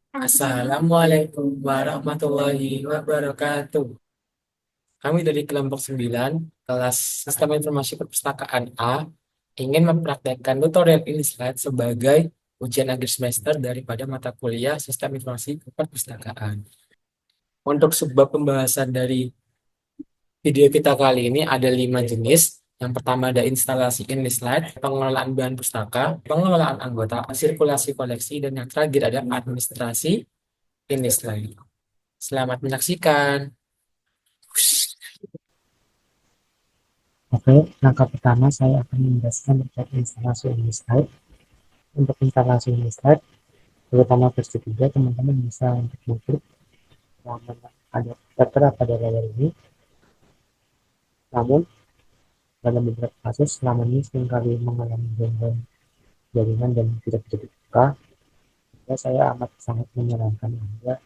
Assalamualaikum warahmatullahi wabarakatuh. Kami dari kelompok 9, kelas Sistem Informasi Perpustakaan A, ingin mempraktekkan tutorial ini slide sebagai ujian akhir semester daripada mata kuliah Sistem Informasi Perpustakaan. Untuk sebuah pembahasan dari video kita kali ini ada 5 jenis. Yang pertama ada instalasi ini slide, pengelolaan bahan pustaka, pengelolaan anggota, sirkulasi koleksi, dan yang terakhir ada administrasi ini slide. Selamat menyaksikan. Oke, langkah pertama saya akan menjelaskan terkait instalasi Unistyle. Untuk instalasi Unistyle, terutama versi 3, teman-teman bisa untuk mengklik yang ada tertera pada layar ini. Namun, dalam beberapa kasus, selama ini seringkali mengalami gangguan jaringan dan tidak bisa dibuka, ya saya amat sangat menyarankan Anda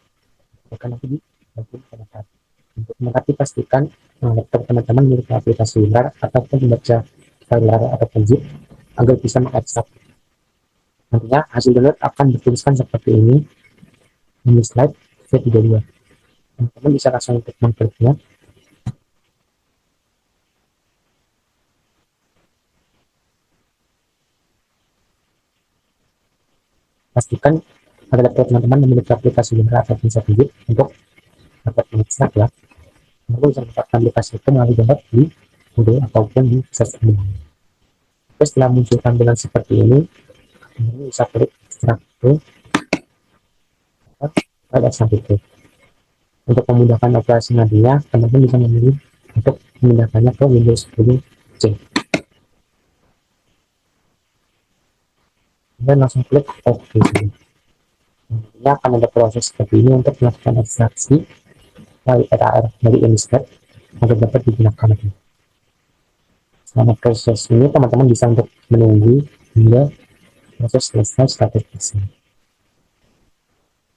akan nanti di bagian komentar. Untuk mengerti pastikan laptop teman-teman memiliki aplikasi WinRAR ataupun membaca file RAR ataupun zip agar bisa mengekstrak. Nantinya hasil download akan dituliskan seperti ini di slide V32. Teman-teman bisa langsung untuk mengkliknya. Pastikan agar laptop teman-teman memiliki aplikasi Lumira ataupun Zip untuk dapat mengekstrak ya. Teman-teman bisa mendapatkan aplikasi itu melalui download di Google ataupun di search engine. Terus setelah muncul tampilan seperti ini, teman-teman bisa klik ekstrak itu pada ekstrak itu. Untuk memudahkan operasi nantinya, teman-teman bisa memilih untuk memindahkannya ke Windows 10 C. Dan langsung klik OK. Nantinya akan ada proses seperti ini untuk melakukan ekstraksi file RAR dari Inkscape agar dapat digunakan lagi. Selama proses ini, teman-teman bisa untuk menunggu hingga proses selesai 100%.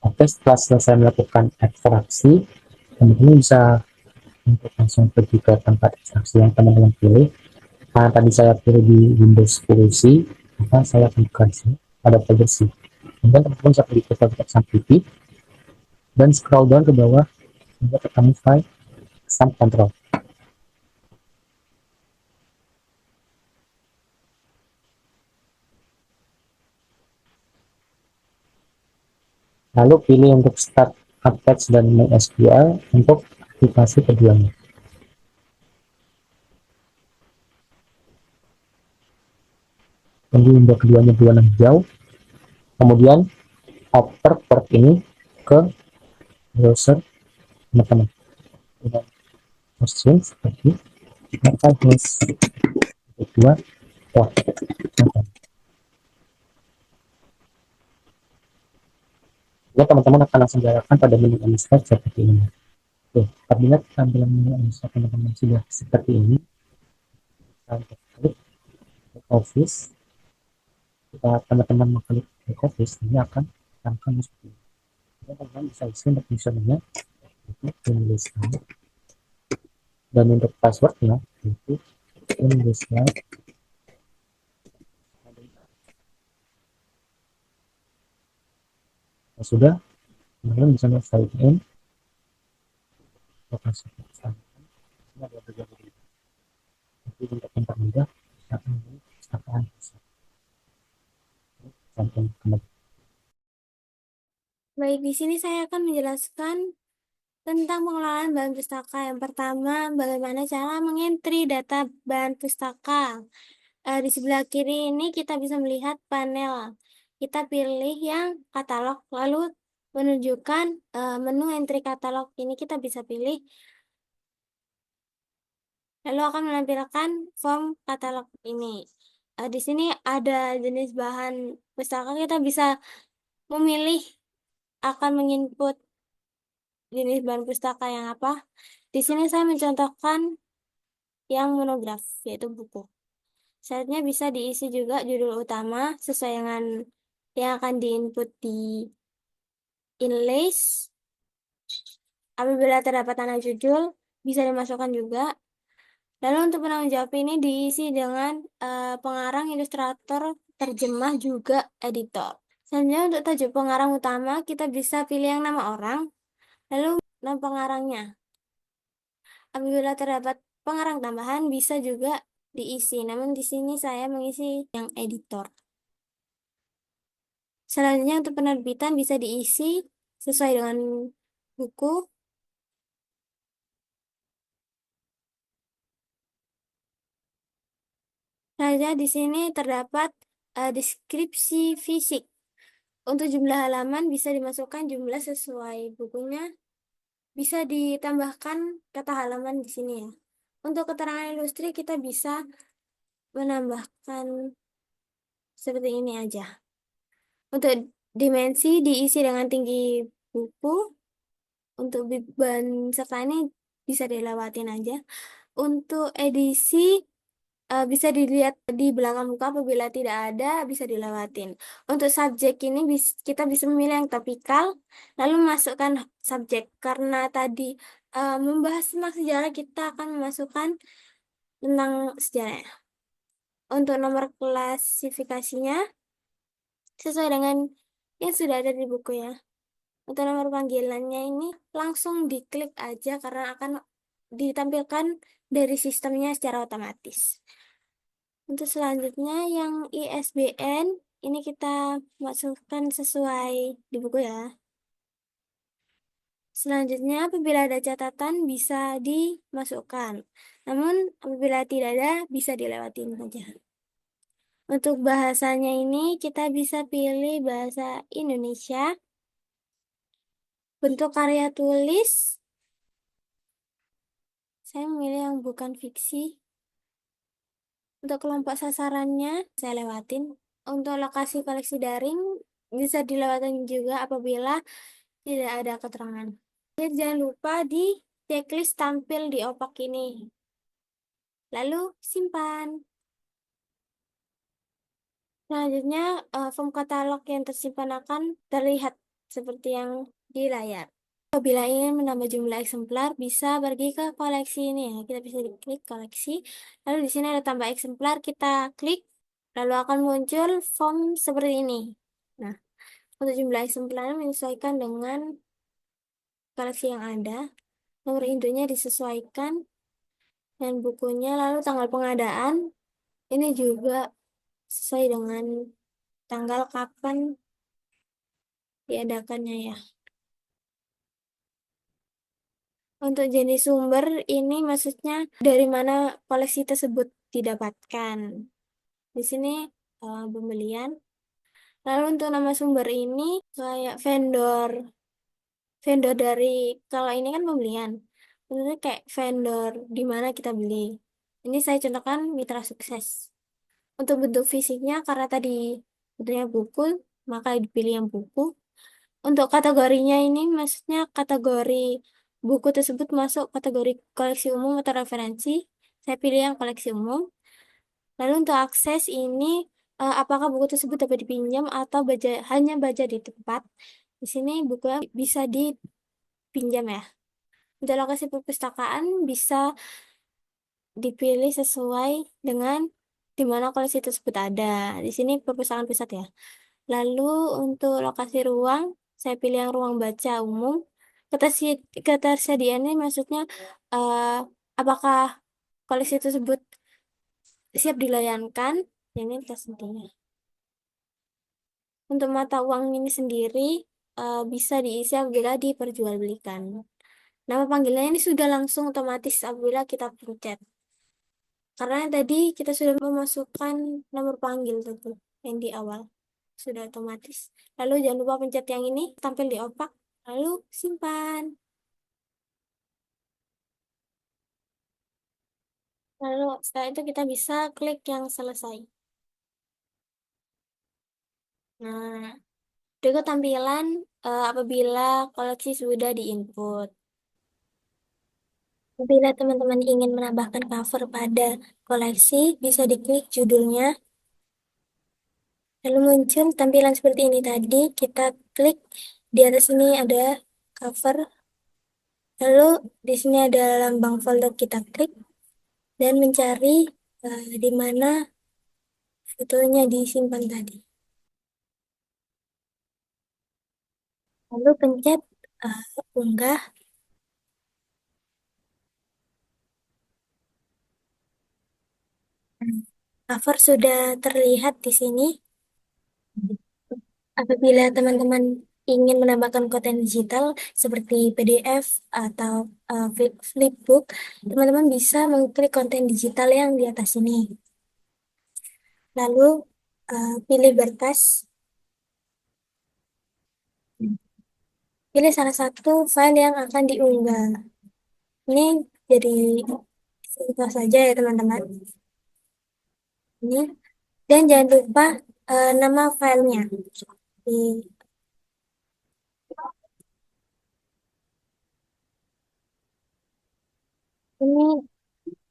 Oke, setelah selesai melakukan ekstraksi, teman-teman bisa untuk langsung pergi ke tempat ekstraksi yang teman-teman pilih. Karena tadi saya pilih di Windows 10 C, maka saya akan sini pada folder C. Kemudian teman-teman bisa pergi ke folder XAMPP dan scroll down ke bawah hingga ketemu file exam control. Lalu pilih untuk start Apex dan MySQL untuk aktivasi keduanya. Tunggu hingga keduanya berwarna hijau. Kemudian oper port ini ke browser teman-teman. Dengan mesin seperti Metahos kedua port. Ya, teman-teman akan langsung diarahkan pada menu Unistyle seperti ini. Oke, apabila tampilan menu Unistyle teman-teman sudah seperti ini, kita klik Office. Jika teman-teman mengklik Office, ini akan tampilkan seperti ini. Teman-teman bisa isi untuk username itu tuliskan, dan untuk passwordnya itu tuliskan. Nah, sudah, teman-teman bisa sign in lokasi ini ada beberapa tapi untuk mempermudah akan perpustakaan sign in kembali. Baik, di sini saya akan menjelaskan tentang pengelolaan bahan pustaka. Yang pertama, bagaimana cara mengentry data bahan pustaka. Di sebelah kiri ini kita bisa melihat panel. Kita pilih yang katalog, lalu menunjukkan menu entry katalog. Ini kita bisa pilih, lalu akan menampilkan form katalog ini. Di sini ada jenis bahan pustaka, kita bisa memilih akan menginput jenis bahan pustaka yang apa. Di sini saya mencontohkan yang monograf, yaitu buku. Syaratnya bisa diisi juga judul utama sesuai dengan yang akan diinput di inlays. Apabila terdapat tanda judul, bisa dimasukkan juga. Lalu untuk penanggung jawab ini diisi dengan pengarang, ilustrator, terjemah, juga editor. Selanjutnya untuk tajuk pengarang utama, kita bisa pilih yang nama orang, lalu nama pengarangnya. Apabila terdapat pengarang tambahan, bisa juga diisi. Namun di sini saya mengisi yang editor. Selanjutnya untuk penerbitan bisa diisi sesuai dengan buku. Selanjutnya di sini terdapat deskripsi fisik. Untuk jumlah halaman bisa dimasukkan jumlah sesuai bukunya. Bisa ditambahkan kata halaman di sini ya. Untuk keterangan industri kita bisa menambahkan seperti ini aja. Untuk dimensi diisi dengan tinggi buku. Untuk beban serta ini bisa dilewatin aja. Untuk edisi bisa dilihat di belakang buku, apabila tidak ada bisa dilewatin. Untuk subjek ini kita bisa memilih yang topikal, lalu masukkan subjek. Karena tadi membahas tentang sejarah, kita akan memasukkan tentang sejarah. Untuk nomor klasifikasinya sesuai dengan yang sudah ada di buku ya. Untuk nomor panggilannya ini langsung diklik aja karena akan ditampilkan dari sistemnya secara otomatis. Untuk selanjutnya yang ISBN ini kita masukkan sesuai di buku ya. Selanjutnya apabila ada catatan bisa dimasukkan. Namun apabila tidak ada bisa dilewatin saja. Untuk bahasanya ini kita bisa pilih bahasa Indonesia. Bentuk karya tulis saya memilih yang bukan fiksi. Untuk kelompok sasarannya saya lewatin. Untuk lokasi koleksi daring bisa dilewatkan juga apabila tidak ada keterangan. Jangan lupa di checklist tampil di opak ini. Lalu simpan. Selanjutnya form katalog yang tersimpan akan terlihat seperti yang di layar. Apabila ingin menambah jumlah eksemplar, bisa pergi ke koleksi ini ya. Kita bisa diklik koleksi. Lalu di sini ada tambah eksemplar, kita klik. Lalu akan muncul form seperti ini. Nah, untuk jumlah eksemplarnya menyesuaikan dengan koleksi yang ada. Nomor induknya disesuaikan dan bukunya. Lalu tanggal pengadaan. Ini juga sesuai dengan tanggal kapan diadakannya ya. Untuk jenis sumber ini maksudnya dari mana koleksi tersebut didapatkan. Di sini pembelian. Lalu untuk nama sumber ini kayak vendor. Vendor dari kalau ini kan pembelian. Maksudnya kayak vendor di mana kita beli. Ini saya contohkan mitra sukses. Untuk bentuk fisiknya karena tadi bentuknya buku, maka dipilih yang buku. Untuk kategorinya ini maksudnya kategori buku tersebut masuk kategori koleksi umum atau referensi. Saya pilih yang koleksi umum. Lalu untuk akses ini apakah buku tersebut dapat dipinjam atau hanya baca di tempat. Di sini bukunya bisa dipinjam ya. Untuk lokasi perpustakaan bisa dipilih sesuai dengan di mana koleksi tersebut ada. Di sini perpustakaan pusat ya. Lalu untuk lokasi ruang, saya pilih yang ruang baca umum. Ketersediaannya maksudnya eh, apakah koleksi tersebut siap dilayangkan? Ini tersedia. Untuk mata uang ini sendiri bisa diisi apabila diperjualbelikan. Nama panggilannya ini sudah langsung otomatis apabila kita pencet. Karena tadi kita sudah memasukkan nomor panggil tadi yang di awal. Sudah otomatis. Lalu jangan lupa pencet yang ini, tampil di opak. Lalu simpan. Lalu setelah itu kita bisa klik yang selesai. Nah, berikut tampilan apabila koleksi sudah diinput. Bila teman-teman ingin menambahkan cover pada koleksi, bisa diklik judulnya. Lalu muncul tampilan seperti ini tadi, kita klik di atas ini ada cover. Lalu di sini ada lambang folder, kita klik dan mencari di mana fotonya disimpan tadi. Lalu pencet unggah. Cover sudah terlihat di sini. Apabila teman-teman ingin menambahkan konten digital seperti PDF atau flipbook, teman-teman bisa mengklik konten digital yang di atas ini. Lalu pilih berkas, pilih salah satu file yang akan diunggah. Ini jadi contoh saja ya teman-teman. Ini dan jangan lupa nama filenya. Di- Ini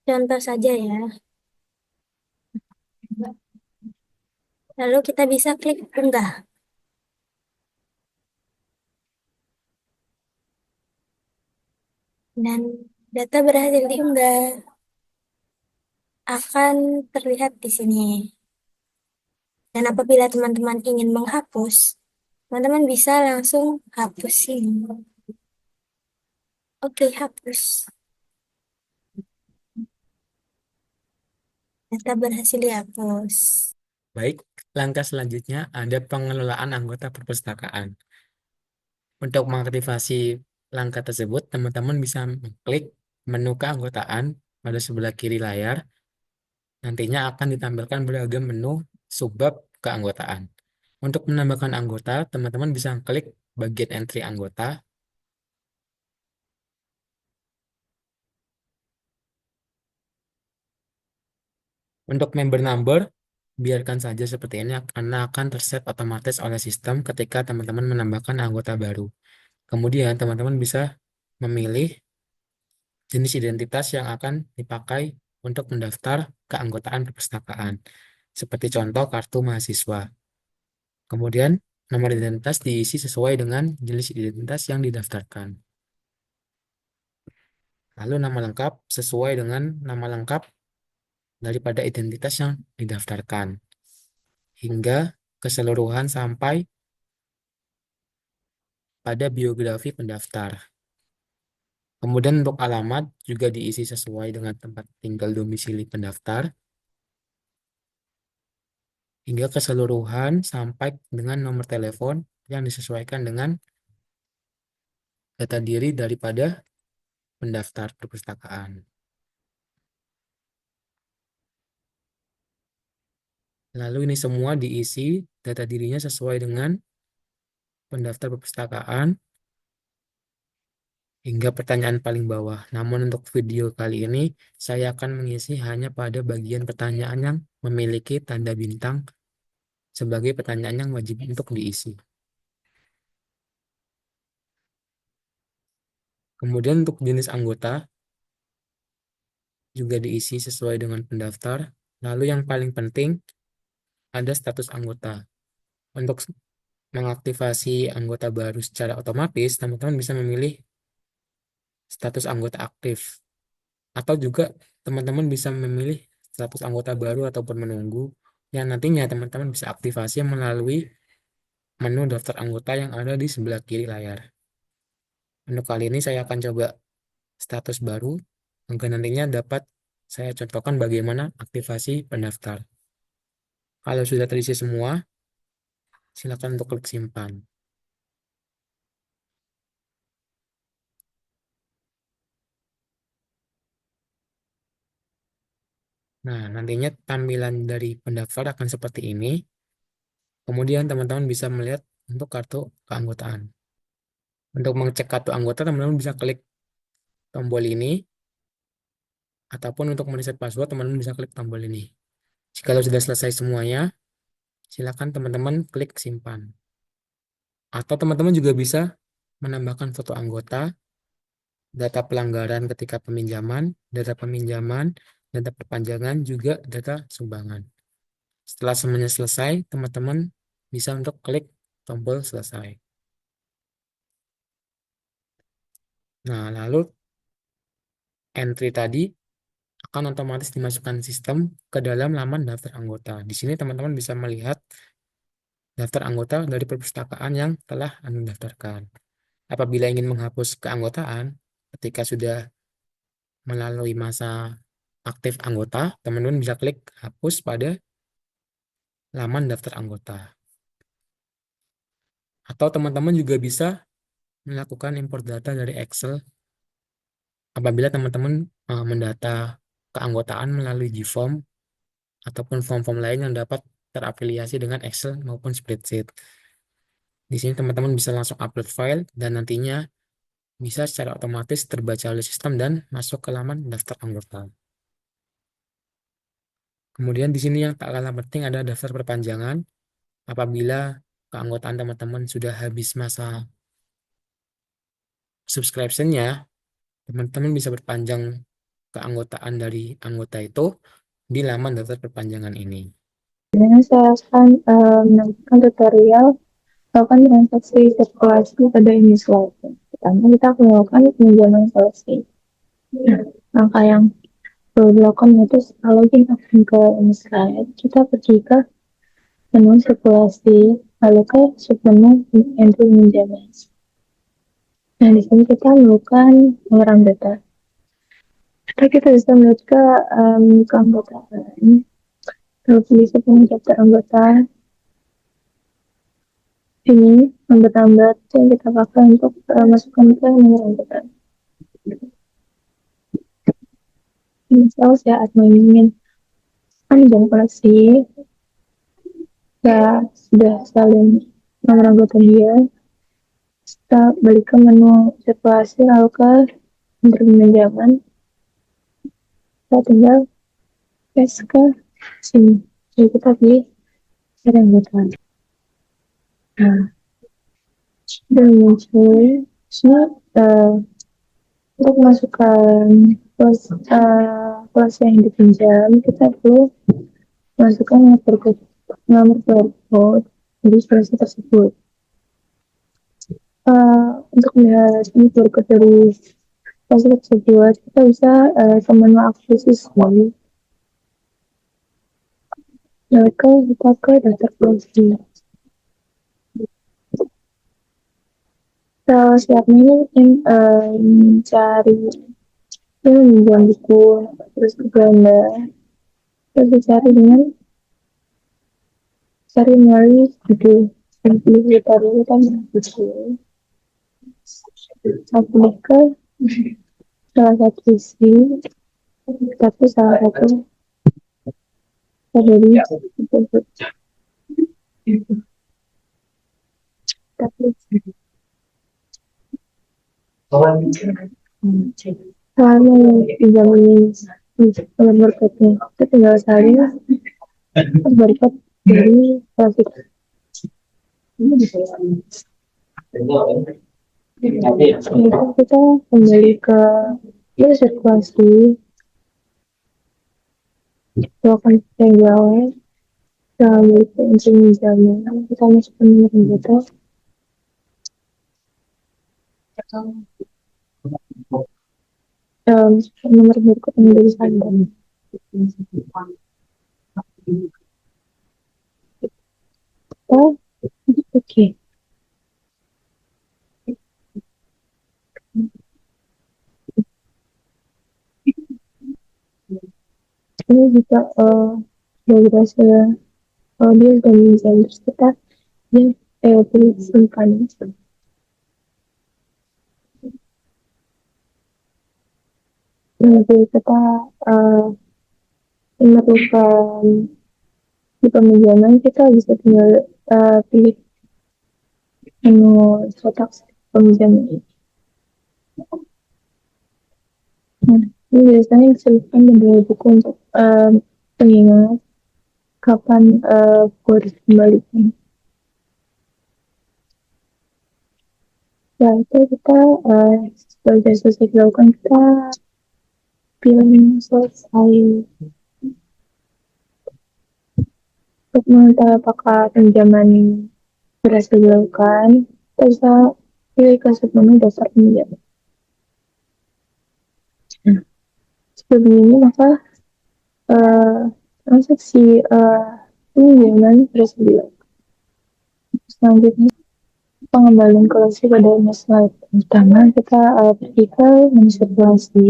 contoh saja ya. Lalu kita bisa klik unggah dan data berhasil diunggah akan terlihat di sini. Dan apabila teman-teman ingin menghapus, teman-teman bisa langsung hapus ini. Oke, hapus. Data berhasil dihapus. Baik, langkah selanjutnya ada pengelolaan anggota perpustakaan. Untuk mengaktifasi langkah tersebut, teman-teman bisa mengklik menu keanggotaan pada sebelah kiri layar. Nantinya akan ditampilkan beragam menu subbab keanggotaan. Untuk menambahkan anggota, teman-teman bisa klik bagian entry anggota. Untuk member number, biarkan saja seperti ini karena akan terset otomatis oleh sistem ketika teman-teman menambahkan anggota baru. Kemudian teman-teman bisa memilih jenis identitas yang akan dipakai untuk mendaftar keanggotaan perpustakaan, seperti contoh kartu mahasiswa. Kemudian nomor identitas diisi sesuai dengan jenis identitas yang didaftarkan. Lalu nama lengkap sesuai dengan nama lengkap daripada identitas yang didaftarkan, hingga keseluruhan sampai pada biografi pendaftar. Kemudian untuk alamat juga diisi sesuai dengan tempat tinggal domisili pendaftar, hingga keseluruhan sampai dengan nomor telepon yang disesuaikan dengan data diri daripada pendaftar perpustakaan. Lalu ini semua diisi data dirinya sesuai dengan pendaftar perpustakaan hingga pertanyaan paling bawah. Namun untuk video kali ini saya akan mengisi hanya pada bagian pertanyaan yang memiliki tanda bintang sebagai pertanyaan yang wajib untuk diisi. Kemudian untuk jenis anggota juga diisi sesuai dengan pendaftar. Lalu yang paling penting ada status anggota. Untuk mengaktifasi anggota baru secara otomatis, teman-teman bisa memilih status anggota aktif. Atau juga teman-teman bisa memilih status anggota baru ataupun menunggu yang nantinya teman-teman bisa aktifasi melalui menu daftar anggota yang ada di sebelah kiri layar. Untuk kali ini saya akan coba status baru agar nantinya dapat saya contohkan bagaimana aktivasi pendaftar. Kalau sudah terisi semua, silakan untuk klik simpan. Nah, nantinya tampilan dari pendaftar akan seperti ini. Kemudian teman-teman bisa melihat untuk kartu keanggotaan. Untuk mengecek kartu anggota, teman-teman bisa klik tombol ini, ataupun untuk mereset password, teman-teman bisa klik tombol ini. Jika sudah selesai semuanya, silakan teman-teman klik simpan. Atau teman-teman juga bisa menambahkan foto anggota, data pelanggaran ketika peminjaman, data perpanjangan, juga data sumbangan. Setelah semuanya selesai, teman-teman bisa untuk klik tombol selesai. Nah, lalu entry tadi akan otomatis dimasukkan sistem ke dalam laman daftar anggota. Di sini teman-teman bisa melihat daftar anggota dari perpustakaan yang telah Anda daftarkan. Apabila ingin menghapus keanggotaan, ketika sudah melalui masa aktif anggota, teman-teman bisa klik hapus pada laman daftar anggota. Atau teman-teman juga bisa melakukan import data dari Excel apabila teman-teman mendata keanggotaan melalui Gform ataupun form-form lain yang dapat terafiliasi dengan Excel maupun spreadsheet. Di sini teman-teman bisa langsung upload file dan nantinya bisa secara otomatis terbaca oleh sistem dan masuk ke laman daftar anggota. Kemudian di sini yang tak kalah penting ada daftar perpanjangan. Apabila keanggotaan teman-teman sudah habis masa subscription-nya, teman-teman bisa berpanjang keanggotaan dari anggota itu di laman daftar perpanjangan ini. Dengan saya akan menambahkan tutorial melakukan transaksi sirkulasi pada newsletter. Pertama, kita akan melakukan pinjaman koleksi. Nah, langkah yang perlu dilakukan itu setelah login akun ke newsletter, kita pergi ke menu sirkulasi, lalu ke submenu entry pinjaman. Nah, di sini kita melakukan pengerahan data. Kita bisa melihat ke keanggotaan. Lalu pilih submenu daftar anggota. Ini anggota-anggota yang kita pakai untuk masukkan ke nomor anggota. Misal saat ingin panjang koleksi, ya sudah saling nomor anggota dia, kita balik ke menu sirkulasi lalu ke pinjaman, kita tinggal paste ke sini, jadi kita pilih cari anggota. Nah, dan muncul sini untuk masukkan kelas yang dipinjam, kita perlu masukkan nomor barcode di kelas tersebut. Untuk melihat ini barcode dari kelas tersebut, kita bisa ke menu akuisisi. Lalu kita ke daftar koleksi. Siap ini mencari meminjam buku, terus gambar, terus dicari dengan cari melalui judul. Pilih kita buku. Aku ke salah satu isi, tapi salah satu dari tersebut. Tapi kalau pinjamin nomor berikutnya, kita tinggal saling berikut dari klasik. Kita kembali ke sirkulasi, melakukan penjualan, lalu pinjaman, kita masukkan nomor anggota. Nomor berikut yang dari Anda. Oke. Ini juga dari hasil audio dan desain kita yang pilih simpan. Nanti kita memerlukan di peminjaman, kita bisa tinggal pilih menu kotak peminjaman. Nah, ini biasanya diselipkan dengan buku untuk pengingat kapan harus kembalikan. Setelah itu kita sebagai selesai dilakukan, kita pilih selesai. Untuk mengetahui apakah pinjaman berhasil dilakukan, kita bisa pilih ke submenu daftar pinjaman. Sebelum ini maka transaksi pinjaman berhasil dilakukan. selanjutnya pengembalian koleksi pada slide. Pertama kita pergi ke manipulasi.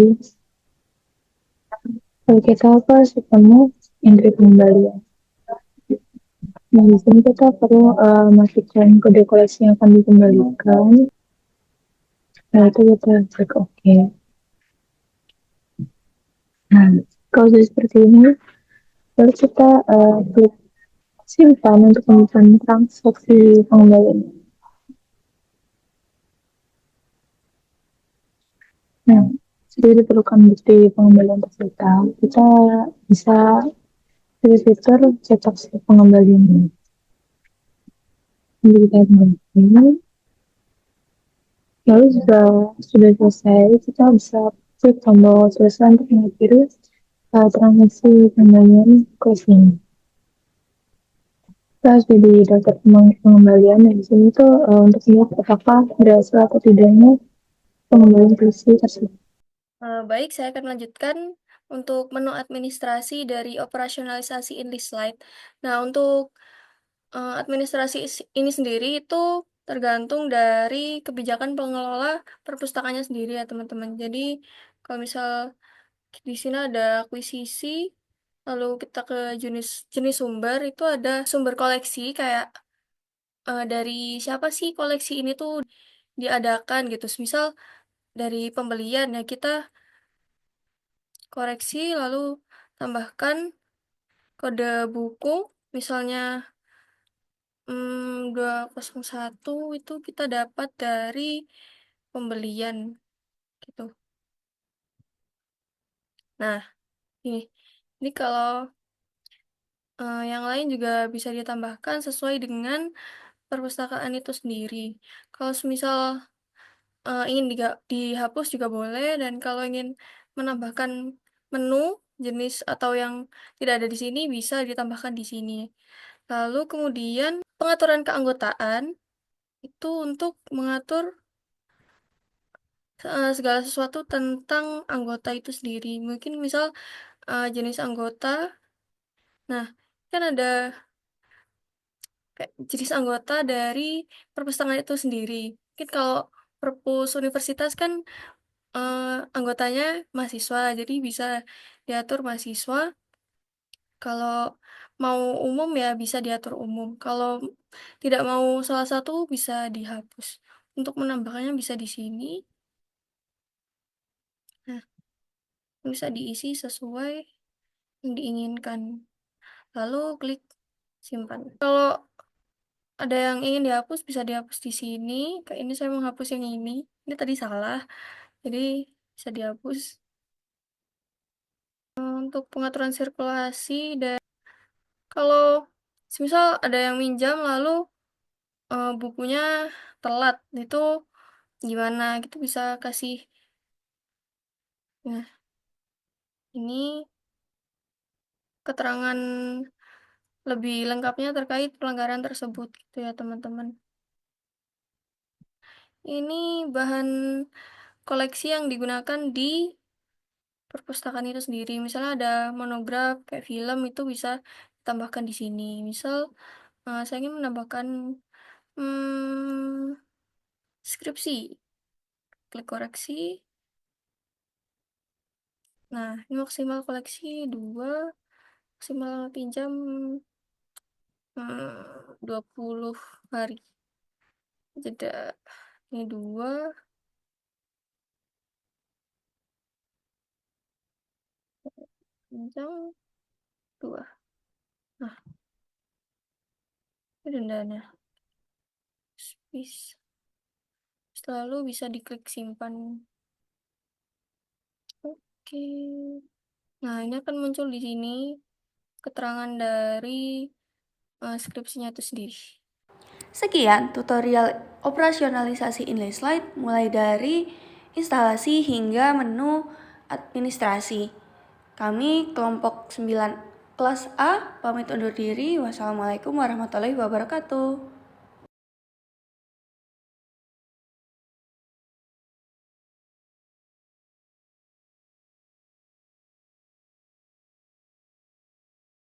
Lalu kita ke sistemnya entry pengembalian. Nah, di sini kita perlu masukkan kode koleksi yang akan dikembalikan. Nah, itu kita klik OK. Nah, kalau sudah seperti ini, lalu kita klik simpan untuk menyimpan transaksi pengembalian. Nah, jika diperlukan bukti pengembalian tercipta, kita bisa pilih fitur cetak slip pengembalian ini. Jadi kita kembali. Lalu jika sudah selesai, kita bisa klik tombol selesai untuk mengakhiri transaksi pengembalian ke sini. Kita harus di daftar pengembalian. Nah, di sini tuh untuk lihat apakah berhasil atau tidaknya pengembalian koleksi tersebut. Baik, saya akan melanjutkan untuk menu administrasi dari operasionalisasi InDesign. Nah, untuk administrasi ini sendiri itu tergantung dari kebijakan pengelola perpustakaannya sendiri ya teman-teman. Jadi kalau misal di sini ada akuisisi, lalu kita ke jenis sumber, itu ada sumber koleksi kayak dari siapa sih koleksi ini tuh diadakan gitu. Misal dari pembelian ya kita koreksi lalu tambahkan kode buku, misalnya 201 itu kita dapat dari pembelian gitu. Nah, ini kalau yang lain juga bisa ditambahkan sesuai dengan perpustakaan itu sendiri. Kalau misal ingin dihapus juga boleh, dan kalau ingin menambahkan menu jenis atau yang tidak ada di sini bisa ditambahkan di sini. Lalu kemudian pengaturan keanggotaan itu untuk mengatur segala sesuatu tentang anggota itu sendiri. Mungkin misal jenis anggota. Nah, kan ada kayak jenis anggota dari perpustakaan itu sendiri. Mungkin kalau perpus universitas kan anggotanya mahasiswa, jadi bisa diatur mahasiswa. Kalau mau umum ya bisa diatur umum. Kalau tidak mau salah satu bisa dihapus. Untuk menambahkannya bisa di sini. Nah, bisa diisi sesuai yang diinginkan. Lalu klik simpan. Kalau ada yang ingin dihapus bisa dihapus di sini. Kayak ini saya menghapus yang ini. Ini tadi salah. Jadi bisa dihapus. Untuk pengaturan sirkulasi dan kalau misal ada yang minjam lalu bukunya telat, itu gimana? Gitu bisa kasih. Nah, ini keterangan lebih lengkapnya terkait pelanggaran tersebut gitu ya teman-teman. Ini bahan koleksi yang digunakan di perpustakaan itu sendiri. Misalnya ada monograf kayak film, itu bisa ditambahkan di sini. Misal saya ingin menambahkan skripsi, klik koreksi. Nah, ini maksimal koleksi 2, maksimal pinjam 20 hari. Jeda ini 2, pinjam 2. Nah, ini dendanya. Selalu bisa diklik simpan. Oke. Nah, ini akan muncul di sini keterangan dari skripsinya itu sendiri. Sekian tutorial operasionalisasi InDesign mulai dari instalasi hingga menu administrasi. Kami kelompok 9 kelas A pamit undur diri. Wassalamualaikum warahmatullahi wabarakatuh.